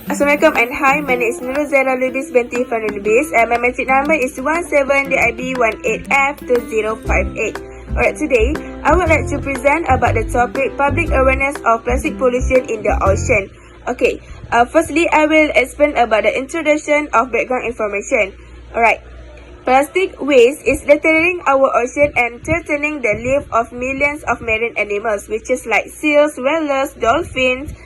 Assalamualaikum and hi, my name is Nurul Zaira Lubis binti Fana Lubis and my metric number is 17DIB18F2058. Alright, today I would like to present about the topic public awareness of plastic pollution in the ocean. Okay, firstly I will explain about the introduction of background information. Alright, plastic waste is littering our ocean and threatening the life of millions of marine animals, which is like seals, whales, dolphins,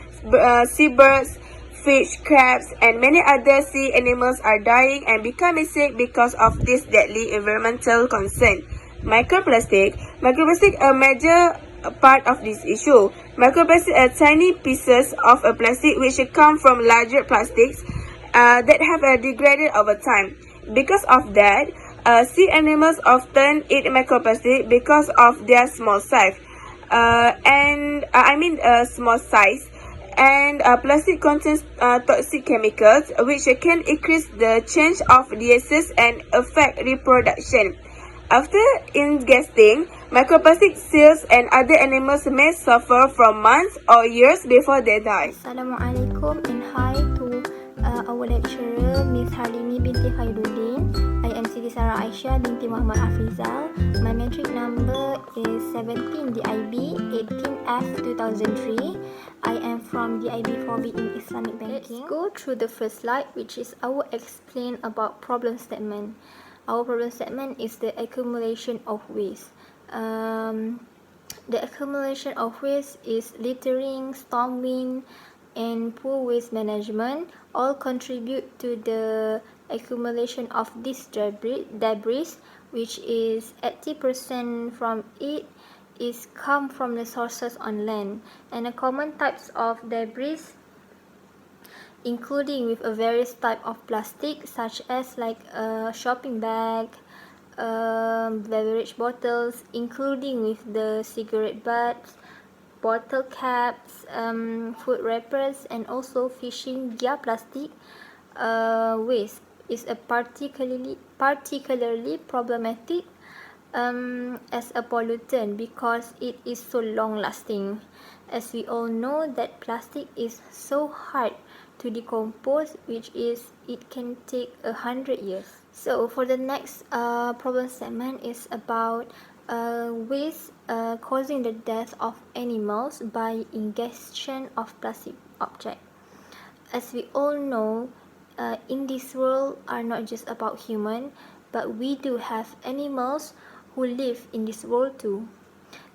seabirds, fish, crabs, and many other sea animals are dying and becoming sick because of this deadly environmental concern. Microplastic a major part of this issue. Microplastic are tiny pieces of a plastic which come from larger plastics that have degraded over time. Because of that, sea animals often eat microplastic because of their small size. Small size. And plastic contains toxic chemicals which can increase the change of diseases and affect reproduction. After ingesting, microplastic seals and other animals may suffer from months or years before they die. Assalamualaikum and hi to our lecturer Ms. Harlini binti Khairuddin. I am Siti Sarah Aisyah binti Muhammad Afrizal. My metric number is 17 DIB 18F 2003. I am from DIB 4B in Islamic Banking. Let's go through the first slide, which is our explain about problem statement. Our problem statement is the accumulation of waste. The accumulation of waste is littering, storm wind, and poor waste management all contribute to the accumulation of this debris, which is 80% from it is come from the sources on land, and the common types of debris including with a various type of plastic such as like shopping bag, beverage bottles, including with the cigarette butts, bottle caps, food wrappers, and also fishing gear. Plastic waste is a particularly problematic as a pollutant because it is so long lasting. As we all know that plastic is so hard to decompose, which is it can take 100 years. So for the next problem segment is about waste causing the death of animals by ingestion of plastic object. As we all know, in this world are not just about human, but we do have animals who live in this world too,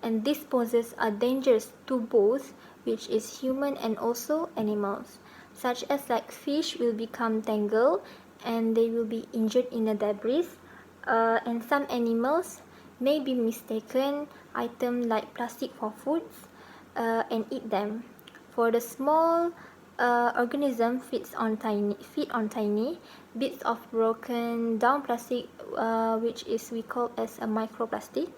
and these poses are dangerous to both, which is human and also animals, such as like fish will become tangled and they will be injured in the debris, and some animals may be mistaken item like plastic for foods and eat them. For the small organism feeds on tiny bits of broken down plastic, which is we call as a microplastic,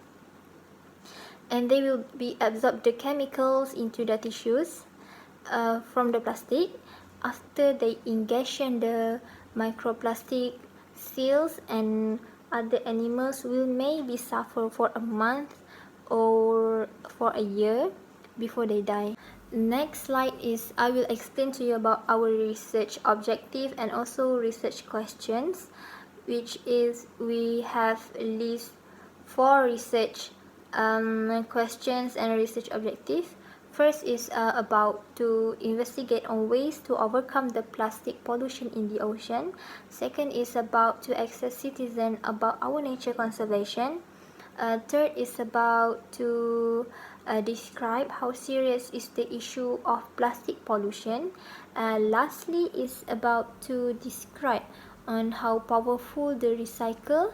and they will be absorb the chemicals into the tissues from the plastic. After they ingestion the microplastic, seals and other animals will maybe suffer for a month or for a year before they die. Next slide is I will explain to you about our research objective and also research questions, which is we have at least 4 research questions and research objective. First is about to investigate on ways to overcome the plastic pollution in the ocean. Second is about to assess citizens about our nature conservation. Third is about to describe how serious is the issue of plastic pollution. Lastly is about to describe on how powerful the recycle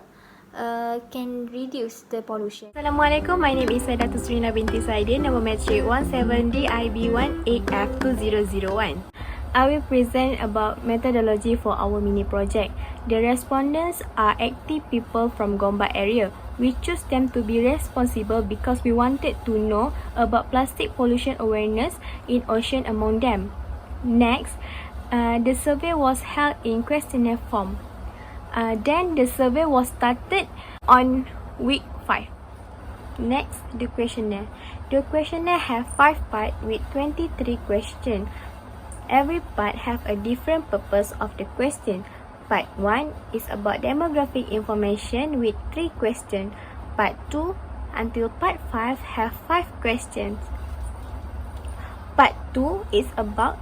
can reduce the pollution. Assalamualaikum, my name is Datuk Serina binti Saidin, number metric 17DIB18F2001. I will present about methodology for our mini project. The respondents are active people from Gombak area. We choose them to be responsible because we wanted to know about plastic pollution awareness in ocean among them. Next, the survey was held in questionnaire form. Then the survey was started on week 5. Next, the questionnaire. The questionnaire have 5 parts with 23 questions. Every part have a different purpose of the question. Part 1 is about demographic information with 3 questions. Part 2 until part 5 have 5 questions. Part 2 is about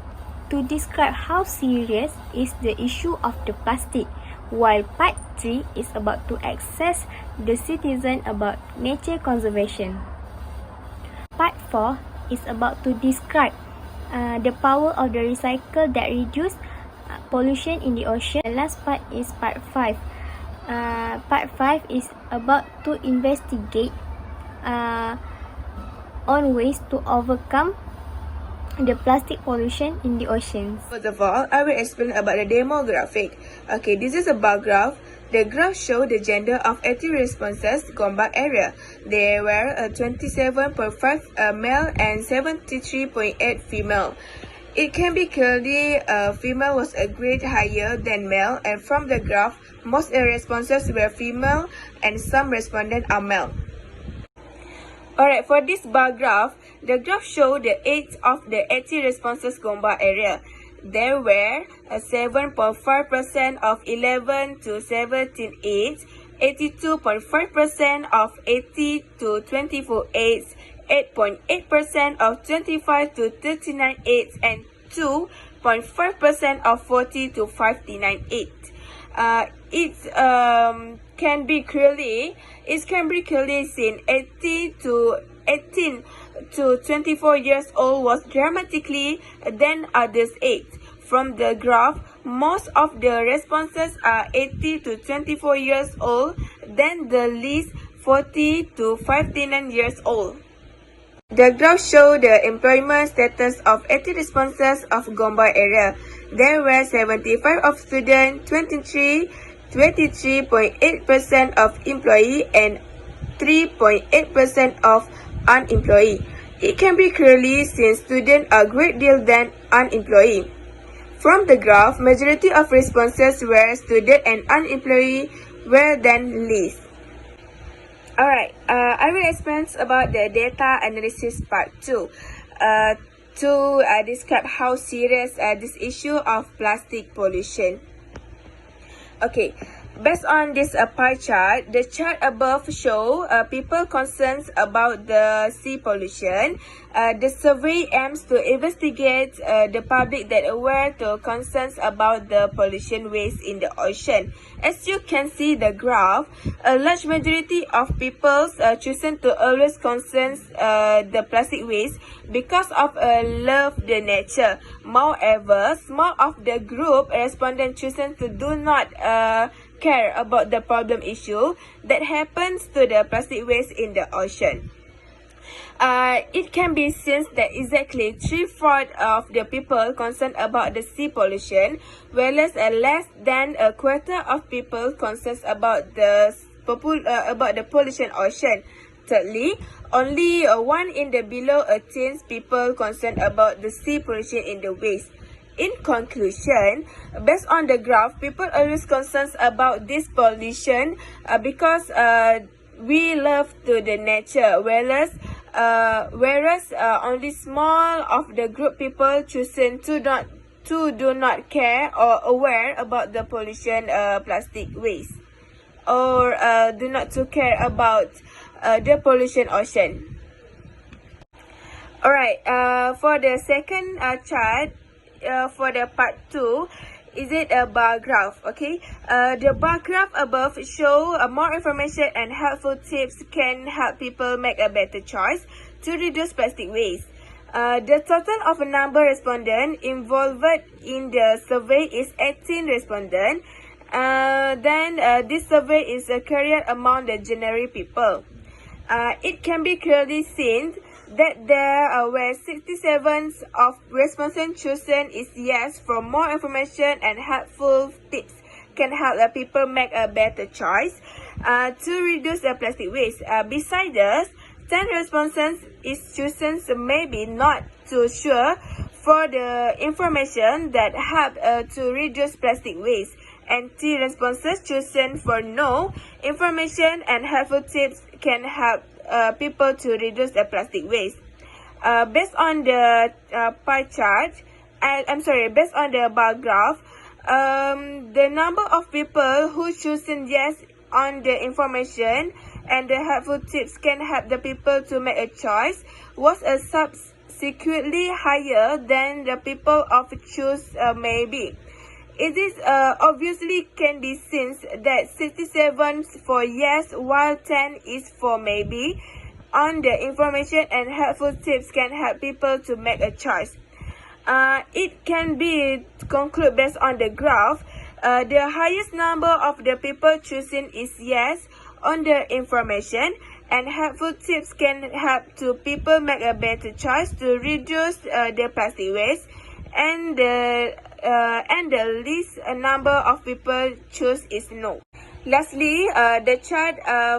to describe how serious is the issue of the plastic, while Part 3 is about to assess the citizen about nature conservation. Part 4 is about to describe the power of the recycle that reduce pollution in the ocean. The last part is Part 5. Part 5 is about to investigate on ways to overcome the plastic pollution in the oceans. First of all, I will explain about the demographic. Okay, this is a bar graph. The graph shows the gender of 80 responses Gombak area. There were 27.5 male and 73.8 female. It can be clearly female was a grade higher than male, and from the graph, most responses were female and some respondents are male. Alright, for this bar graph, the graph showed the age of the 80 responses Gombak area. There were 7.5% of 11 to 17 age, 82.5% of 80 to 24 age, 8.8% of 25 to 39 age, and 2.5% of 40 to 59 age. It can be clearly seen 18 to 24 years old was dramatically than others age. From the graph, most of the responses are 80 to 24 years old, then the least 40 to 59 years old. The graph shows the employment status of 80 responses of Gombak area. There were 75 of students, 23.8% of employee, and 3.8% of unemployed. It can be clearly seen students are a great deal than unemployed. From the graph, majority of responses were student and unemployed were then least. Alright, I will explain about the data analysis part 2 to describe how serious this issue of plastic pollution. Okay, based on this pie chart, the chart above show people concerns about the sea pollution. The survey aims to investigate the public that aware to concerns about the pollution waste in the ocean. As you can see the graph, a large majority of people choosing to always concerns the plastic waste because of love the nature. Moreover, small of the group respondent choosing to do not care about the problem issue that happens to the plastic waste in the ocean. It can be seen that exactly 3/4 of the people concerned about the sea pollution, whereas less than a quarter of people concerned about the pollution ocean. Thirdly, only 1 in the below a teens people concerned about the sea pollution in the waste. In conclusion, based on the graph, people always concerned about this pollution because we love to the nature, whereas only small of the group people choosing to do not care or aware about the pollution plastic waste, or do not to care about the pollution ocean. Alright, for the second chart, for the part 2, is it a bar graph? Okay, the bar graph above show more information and helpful tips can help people make a better choice to reduce plastic waste. The total of a number respondent involved in the survey is 18 respondents. Then this survey is carried among the general people. It can be clearly seen that there were 67 of respondents chosen is yes for more information and helpful tips can help people make a better choice to reduce the plastic waste. Besides this, 10 responses is chosen maybe not too sure for the information that help to reduce plastic waste, and 3 responses chosen for no information and helpful tips can help people to reduce the plastic waste. Based on the pie chart, based on the bar graph, the number of people who chosen yes on the information and the helpful tips can help the people to make a choice was subsequently higher than the people of choose maybe. It is obviously can be seen that 67 for yes while 10 is for maybe on the information and helpful tips can help people to make a choice. It can be concluded based on the graph. The highest number of the people choosing is yes on the information, and helpful tips can help to people make a better choice to reduce the plastic waste, and the least number of people choose is no. Lastly, the chart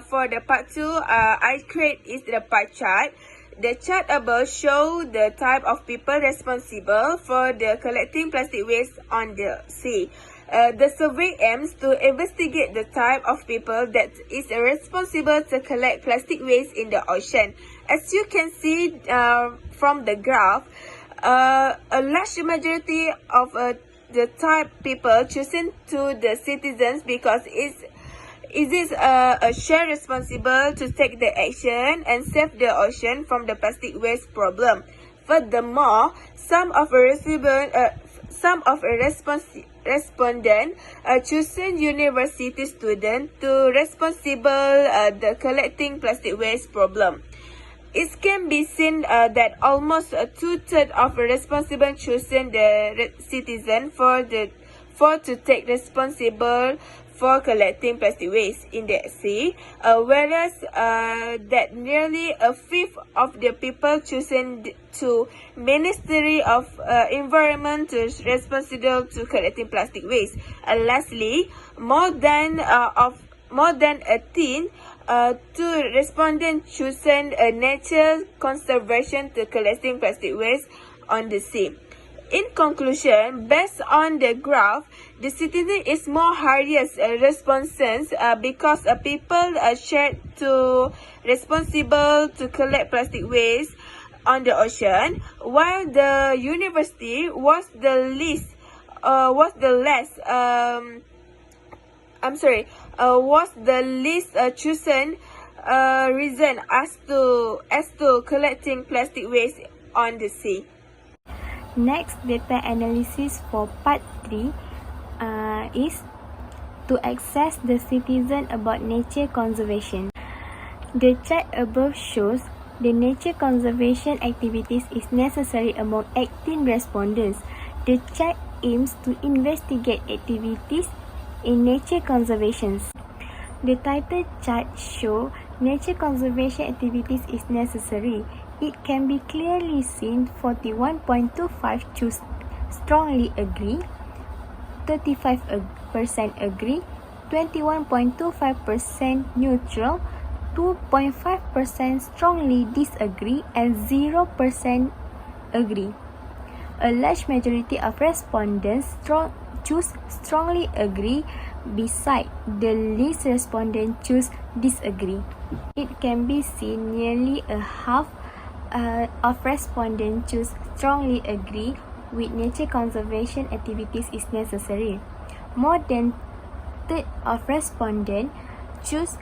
for the part 2 I create is the pie chart. The chart above show the type of people responsible for the collecting plastic waste on the sea. The survey aims to investigate the type of people that is responsible to collect plastic waste in the ocean. As you can see from the graph, a large majority of the type people chosen to the citizens because it is a shared responsible to take the action and save the ocean from the plastic waste problem. Furthermore, some of the respondents chosen university students to responsible the collecting plastic waste problem. It can be seen that almost 2/3 of the respondents chosen the citizen for to take responsible for collecting plastic waste in the sea, whereas that nearly a fifth of the people chosen to Ministry of Environment to responsible to collecting plastic waste. Lastly, more than a teen to respondents chosen nature conservation to collecting plastic waste on the sea. In conclusion, based on the graph, the citizen is more highest responses because people are shared to responsible to collect plastic waste on the ocean, while the university was the least chosen reason as to collecting plastic waste on the sea. Next, data analysis for part 3 is to assess the citizen about nature conservation. The chart above shows the nature conservation activities is necessary among 18 respondents. The chart aims to investigate activities in nature conservation. The title chart shows nature conservation activities is necessary. It can be clearly seen 41.25 choose strongly agree, 35% agree, 21.25% neutral, 2.5% strongly disagree, and 0% agree. A large majority of respondents choose strongly agree, beside the least respondent choose disagree. It can be seen nearly a half of respondents choose strongly agree with nature conservation activities is necessary. More than third of respondents choose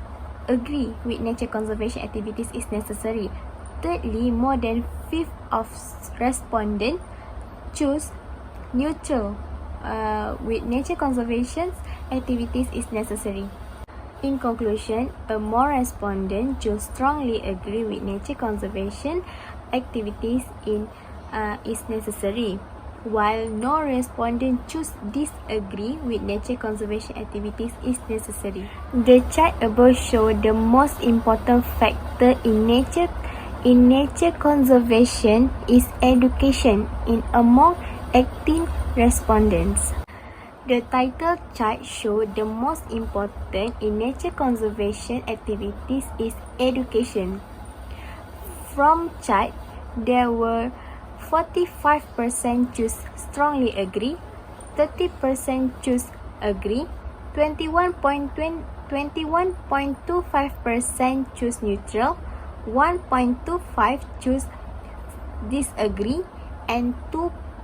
agree with nature conservation activities is necessary. Thirdly, more than fifth of respondents choose neutral with nature conservation activities is necessary. In conclusion, a more respondent choose strongly agree with nature conservation activities is necessary, while no respondent choose disagree with nature conservation activities is necessary. The chart above shows the most important factor in nature conservation is education in among 18 respondents. The title chart shows the most important in nature conservation activities is education. From chart, there were 45% choose strongly agree, 30% choose agree, 21.25% choose neutral, 1.25% choose disagree, and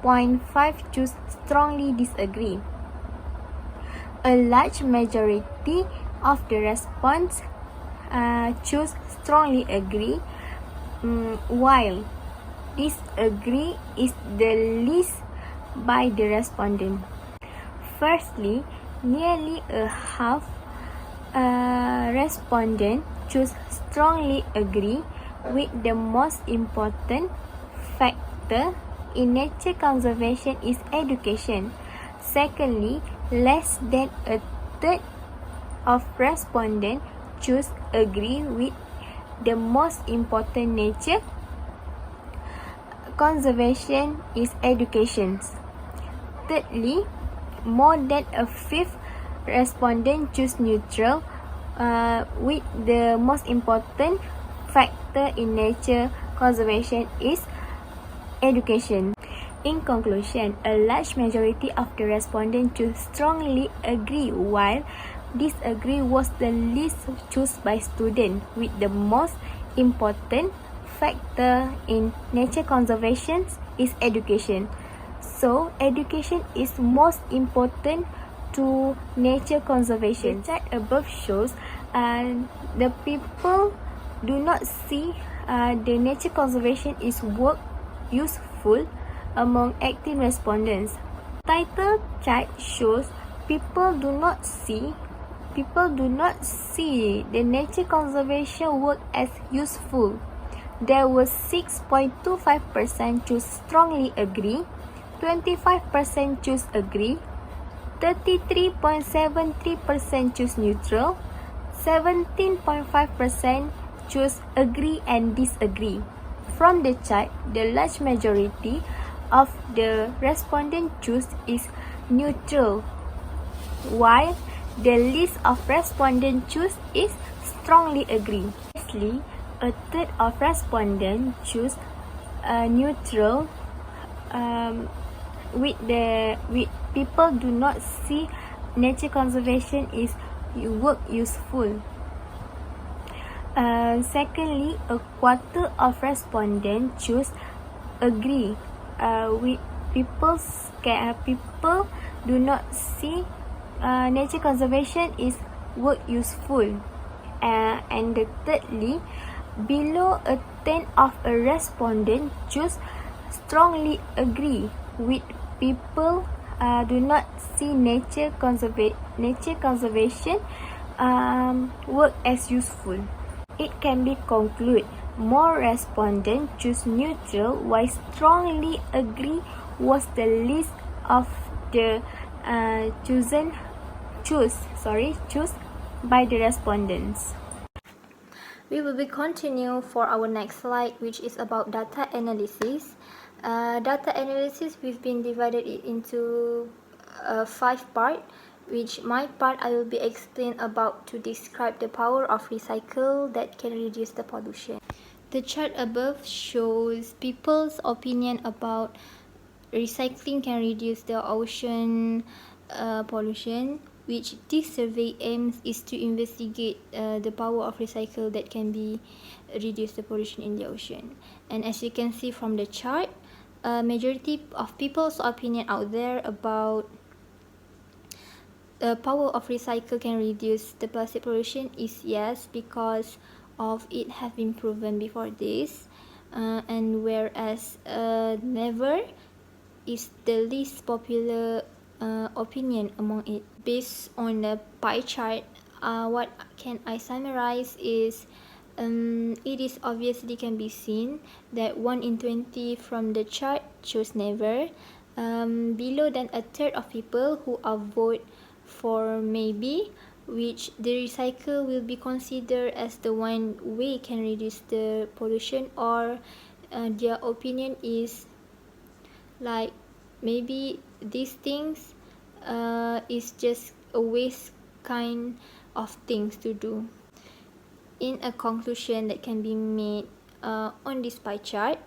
0.5 choose strongly disagree. A large majority of the response choose strongly agree, while disagree is the least by the respondent. Firstly, nearly a half respondent choose strongly agree with the most important factor in nature conservation is education. Secondly, less than a third of respondents choose agree with the most important nature conservation is education. Thirdly, more than a fifth respondent choose neutral with the most important factor in nature conservation is education. In conclusion, a large majority of the respondents choose strongly agree, while disagree was the least chosen by students with the most important factor in nature conservation is education. So, education is most important to nature conservation. The chart above shows the people do not see the nature conservation is work useful among active respondents. Title chart shows people do not see the nature conservation work as useful. There was 6.25% choose strongly agree, 25% choose agree, 33.73% choose neutral, 17.5% choose agree and disagree. From the chart, the large majority of the respondents choose is neutral, while the least of respondents choose is strongly agree. Lastly, a third of respondents choose neutral with people do not see nature conservation is work useful. Secondly, a quarter of respondents choose agree with people do not see nature conservation is work useful. And thirdly, below a tenth of a respondent choose strongly agree with people do not see nature conservation work as useful. It can be concluded more respondents choose neutral, while strongly agree was the least of the choose by the respondents. We will be continue for our next slide, which is about data analysis. Data analysis, we've been divided it into 5 parts, which my part I will be explain about to describe the power of recycle that can reduce the pollution. The chart above shows people's opinion about recycling can reduce the ocean pollution, which this survey aims is to investigate the power of recycle that can be reduce the pollution in the ocean. And as you can see from the chart, majority of people's opinion out there about the power of recycle can reduce the plastic pollution is yes, because of it have been proven before this, and whereas never is the least popular opinion among it. Based on the pie chart, what can I summarize is it is obviously can be seen that 1 in 20 from the chart chose never. Below than a third of people who are vote for maybe, which the recycle will be considered as the one way can reduce the pollution, or their opinion is like maybe these things is just a waste kind of things to do. In a conclusion that can be made on this pie chart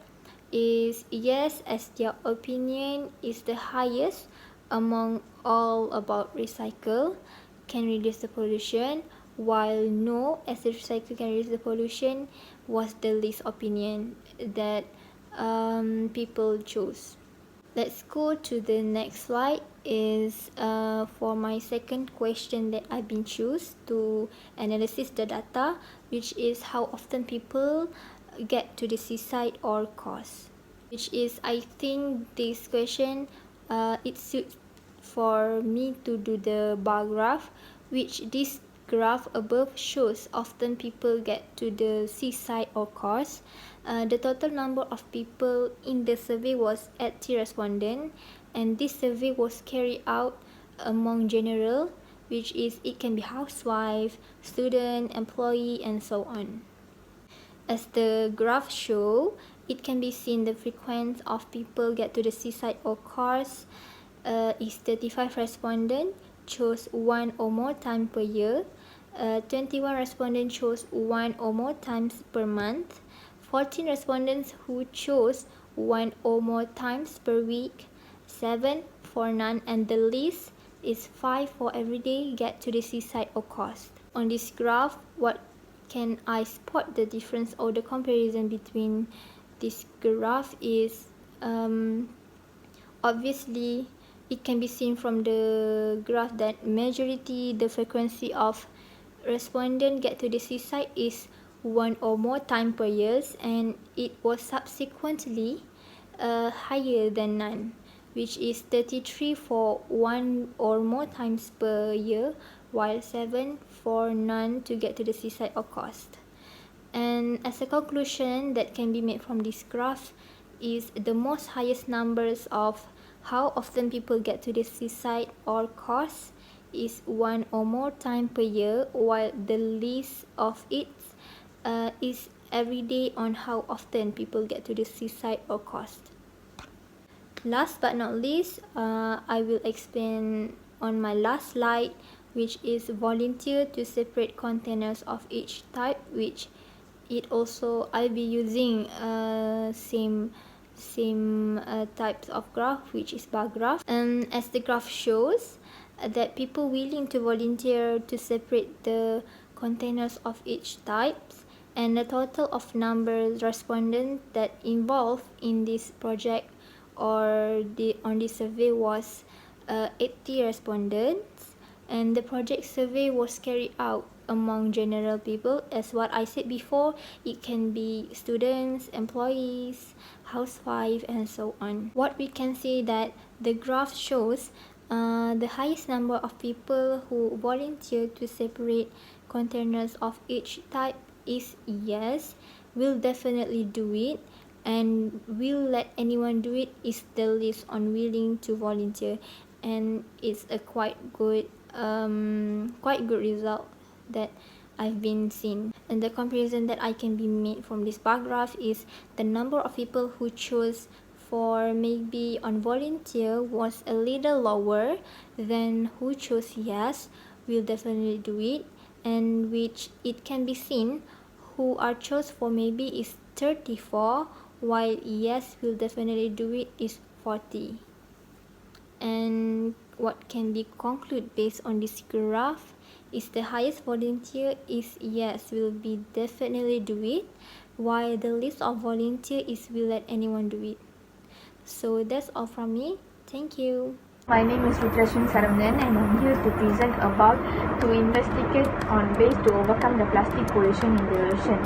is yes, as their opinion is the highest among all about recycle can reduce the pollution, while no, as the recycle can reduce the pollution, was the least opinion that people chose. Let's go to the next slide. Is for my second question that I've been choose to analyze the data, which is how often people get to the seaside or coast. Which is, I think this question it suits for me to do the bar graph, which this graph above shows often people get to the seaside or coast. The total number of people in the survey was 80 respondents, and this survey was carried out among general, which is it can be housewife, student, employee, and so on. As the graph show, it can be seen the frequency of people get to the seaside or coast is 35 respondents chose one or more time per year, 21 respondents chose one or more times per month, 14 respondents who chose one or more times per week, 7 for none, and the least is 5 for every day get to the seaside or coast. On this graph, what can I spot the difference or the comparison between this graph is obviously it can be seen from the graph that majority the frequency of respondent get to the seaside is one or more time per year, and it was subsequently higher than none, which is 33 for one or more times per year, while 7 for none to get to the seaside or coast. And as a conclusion that can be made from this graph is the most highest numbers of how often people get to the seaside or coast is one or more time per year, while the least of it is every day on how often people get to the seaside or coast. Last but not least, I will explain on my last slide, which is volunteer to separate containers of each type, which it also I'll be using same types of graph, which is bar graph. And as the graph shows that people willing to volunteer to separate the containers of each types, and the total of number respondents that involved in this project or on this survey was 80 respondents, and the project survey was carried out among general people. As what I said before, it can be students, employees, housewife, and so on. What we can see that the graph shows the highest number of people who volunteer to separate containers of each type is yes, will definitely do it, and will let anyone do it is the least unwilling to volunteer, and it's a quite good result that I've been seeing. And the comparison that I can be made from this bar graph is the number of people who chose for maybe on volunteer was a little lower than who chose yes, will definitely do it, and which it can be seen who are chose for maybe is 34, while yes, will definitely do it is 40. And what can be concluded based on this graph is the highest volunteer is yes, will be definitely do it, while the list of volunteer is will let anyone do it. So that's all from me. Thank you. My name is Rudrashin Saravanan, and I'm here to present about to investigate on ways to overcome the plastic pollution in the ocean.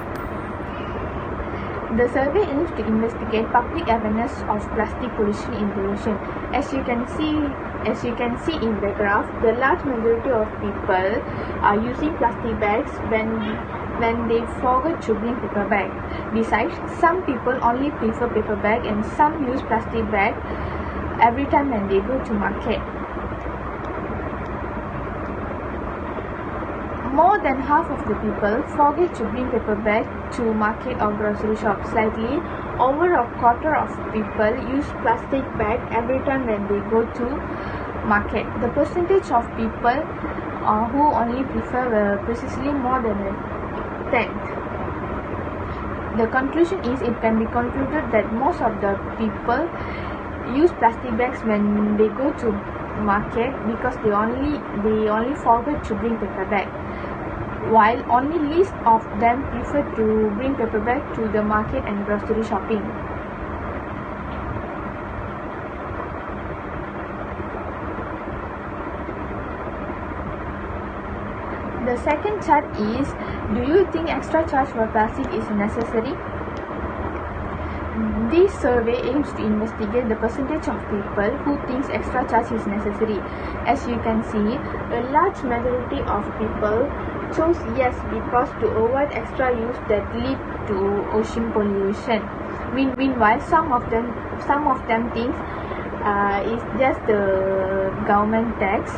The survey aims to investigate public awareness of plastic pollution in the ocean. As you can see in the graph, the large majority of people are using plastic bags when they forget to bring paper bag. Besides, some people only prefer paper bag, and some use plastic bag every time when they go to market. More than half of the people forget to bring paper bag to market or grocery shop. Slightly over a quarter of people use plastic bag every time when they go to market. The percentage of people who only prefer precisely more than a tenth. The conclusion is it can be concluded that most of the people use plastic bags when they go to market because they only forget to bring paper bag, while only least of them prefer to bring paper bag to the market and grocery shopping. The second chart is, do you think extra charge for plastic is necessary? This survey aims to investigate the percentage of people who thinks extra charge is necessary. As you can see, a large majority of people chose yes because to avoid extra use that lead to ocean pollution. Meanwhile, some of them think it's just the government tax,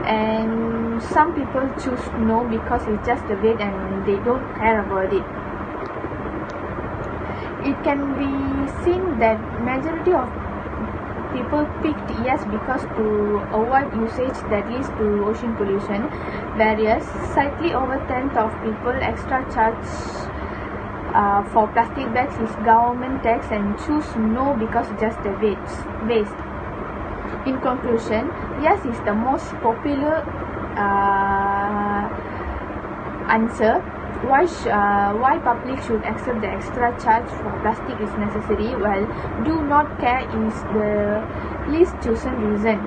and some people choose no because it's just a weight and they don't care about it. It can be seen that majority of people picked yes because to avoid usage that leads to ocean pollution, whereas slightly over 10th of people extra charge for plastic bags is government tax and choose no because just the waste. In conclusion, yes is the most popular answer. Why public should accept the extra charge for plastic is necessary, while do not care is the least chosen reason.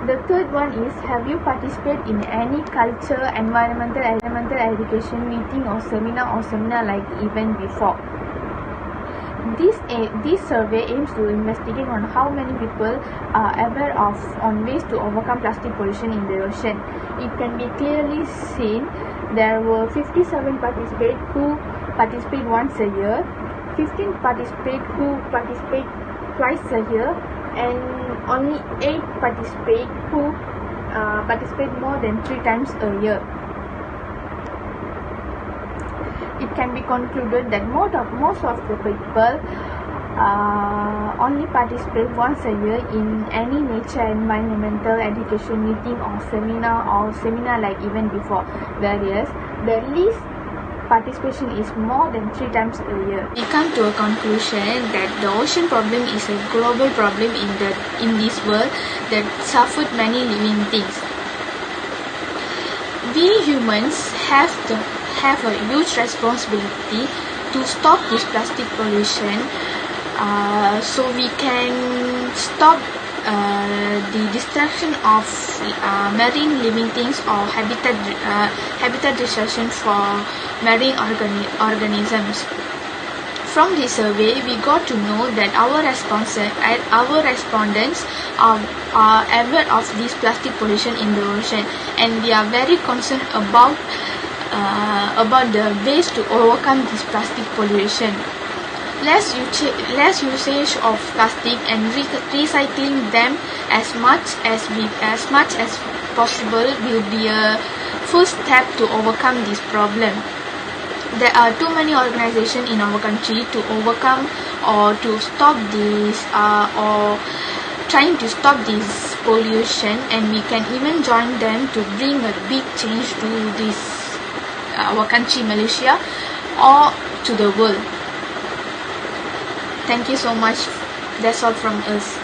The third one is, have you participated in any culture, environmental education meeting or seminar like event before? This survey aims to investigate on how many people are aware on ways to overcome plastic pollution in the ocean. It can be clearly seen there were 57 participants who participate once a year, 15 participate who participate twice a year, and only 8 participate who participate more than 3 times a year. It can be concluded that most of the people only participate once a year in any nature environmental education meeting or seminar like event before, whereas the least participation is more than 3 times a year. We come to a conclusion that the ocean problem is a global problem in this world that suffered many living things. We humans have a huge responsibility to stop this plastic pollution, so we can stop the destruction of marine living things or habitat destruction for marine organisms. From this survey, we got to know that our respondents are aware of this plastic pollution in the ocean, and we are very concerned about the ways to overcome this plastic pollution. Less usage of plastic and recycling them as much as possible will be a first step to overcome this problem. There are too many organizations in our country to overcome or to stop this or trying to stop this pollution, and we can even join them to bring a big change to this our country, Malaysia, or to the world. Thank you so much. That's all from us.